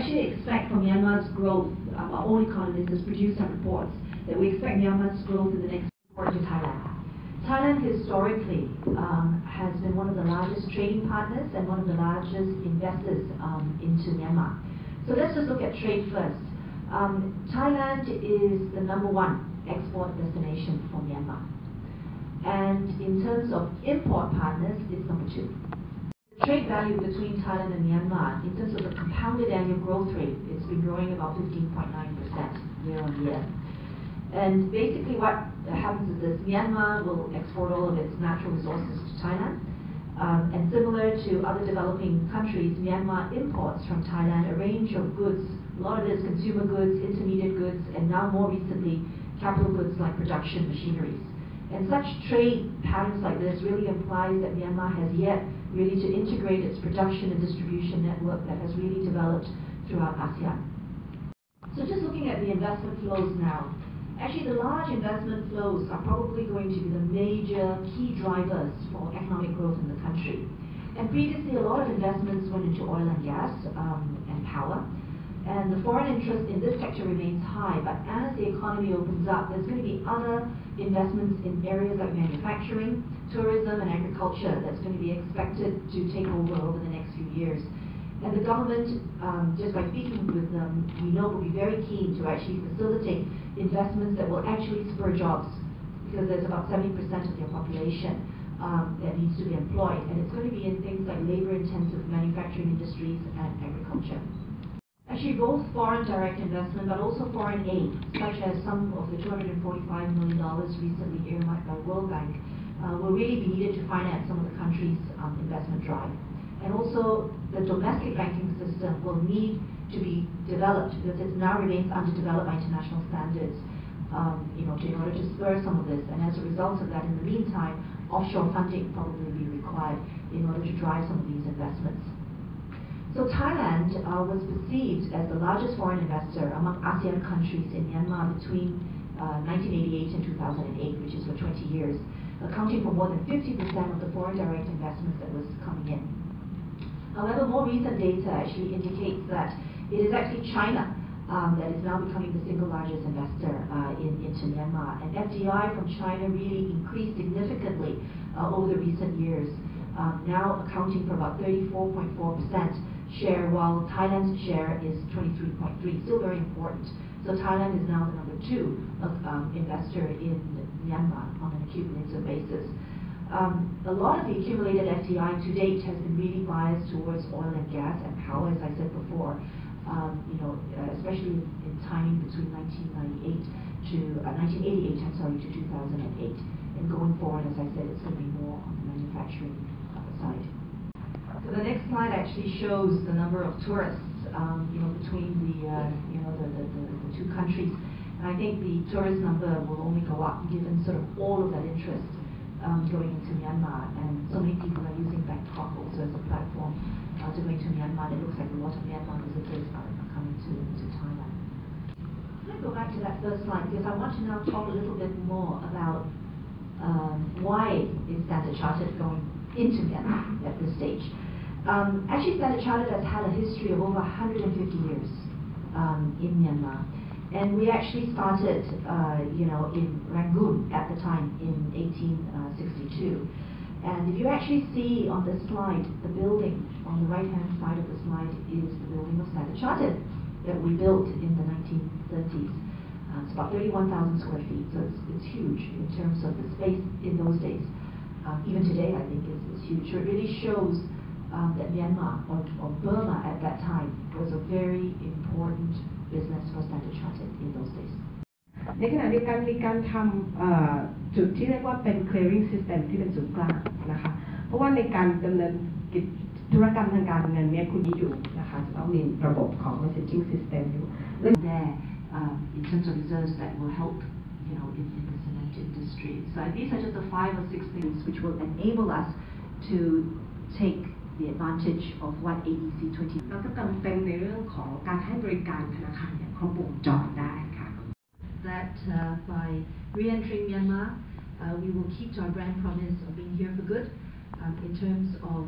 actually expect from Myanmar's growth, our own economists has produced some reports that we expect Myanmar's growth in the next year to Thailand. Thailand historically has been one of the largest trading partners and one of the largest investors into Myanmar. So let's just look at trade first. Thailand is the #1 export destination for Myanmar. And in terms of import partners, it's #2. The trade value between Thailand and Myanmar, in terms of the compounded annual growth rate, it's been growing about 15.9% year on year. And basically what happens is this: Myanmar will export all of its natural resources to Thailand. And similar to other developing countries, Myanmar imports from Thailand a range of goods. A lot of it is consumer goods, intermediate goods, and now more recently, capital goods like production machineries. And such trade patterns like this really implies that Myanmar has yet really to integrate its production and distribution network that has really developed throughout ASEAN. So just looking at the investment flows now, actually the large investment flows are probably going to be the major key drivers for economic growth in the country. And previously a lot of investments went into oil and gas and power. And the foreign interest in this sector remains high, but as the economy opens up, there's going to be other investments in areas like manufacturing, tourism, and agriculture that's going to be expected to take over the next few years. And the government, just by speaking with them, we know will be very keen to actually facilitate investments that will actually spur jobs, because there's about 70% of their population that needs to be employed, and it's going to be in things like labor-intensive manufacturing industries and agriculture. Actually, both foreign direct investment but also foreign aid, such as some of the $245 million recently earmarked by World Bank, will really be needed to finance some of the country's investment drive. And also, the domestic banking system will need to be developed, because it now remains underdeveloped by international standards, in order to spur some of this. And as a result of that, in the meantime, offshore funding probably will be required in order to drive some of these investments. So Thailand was perceived as the largest foreign investor among ASEAN countries in Myanmar between 1988 and 2008, which is for 20 years, accounting for more than 50% of the foreign direct investments that was coming in. However, more recent data actually indicates that it is actually China that is now becoming the single largest investor into Myanmar. And FDI from China really increased significantly over the recent years, now accounting for about 34.4% share, while Thailand's share is 23.3%, still very important. So Thailand is now the #2 investor in Myanmar on an accumulative basis. A lot of the accumulated FDI to date has been really biased towards oil and gas and power, as I said before, especially in timing between 1988 to 2008. And going forward, as I said, it's going to be more on the manufacturing side. So the next slide actually shows the number of tourists, between the two countries. And I think the tourist number will only go up given sort of all of that interest going into Myanmar, and so many people are using Bangkok also as a platform to go into Myanmar. It looks like a lot of Myanmar visitors are coming to Thailand. I'm going to go back to that first slide because I want to now talk a little bit more about why is Standard Chartered going into Myanmar at this stage. Actually, Standard Chartered has had a history of over 150 years in Myanmar. And we actually started, in Rangoon at the time in 1862. And if you actually see on this slide, the building on the right-hand side of the slide is the building of Standard Chartered that we built in the 1930s. It's about 31,000 square feet, so it's huge in terms of the space in those days. Even today, I think, is huge. So it really shows that Myanmar, or Burma at that time, was a very important business for Standard Chartered in those days. ในขณะเดียวกันมีการทำจุดที่เรียกว่าเป็น clearing system ที่เป็นศูนย์กลางนะคะเพราะว่าในการดำเนินกิจธุรกรรมทางการเงินเนี่ยคุณอยู่นะคะจะต้องมีระบบของ messaging system อยู่ there in terms of reserves that will help in the cement industry. So these are just the 5 or 6 things which will enable us to take the advantage of what AEC 20 แล้วก็จำเป็นในเรื่องของการให้บริการธนาคารอย่างครบวงจรได้ค่ะ That by re-entering Myanmar, we will keep to our brand promise of being here for good in terms of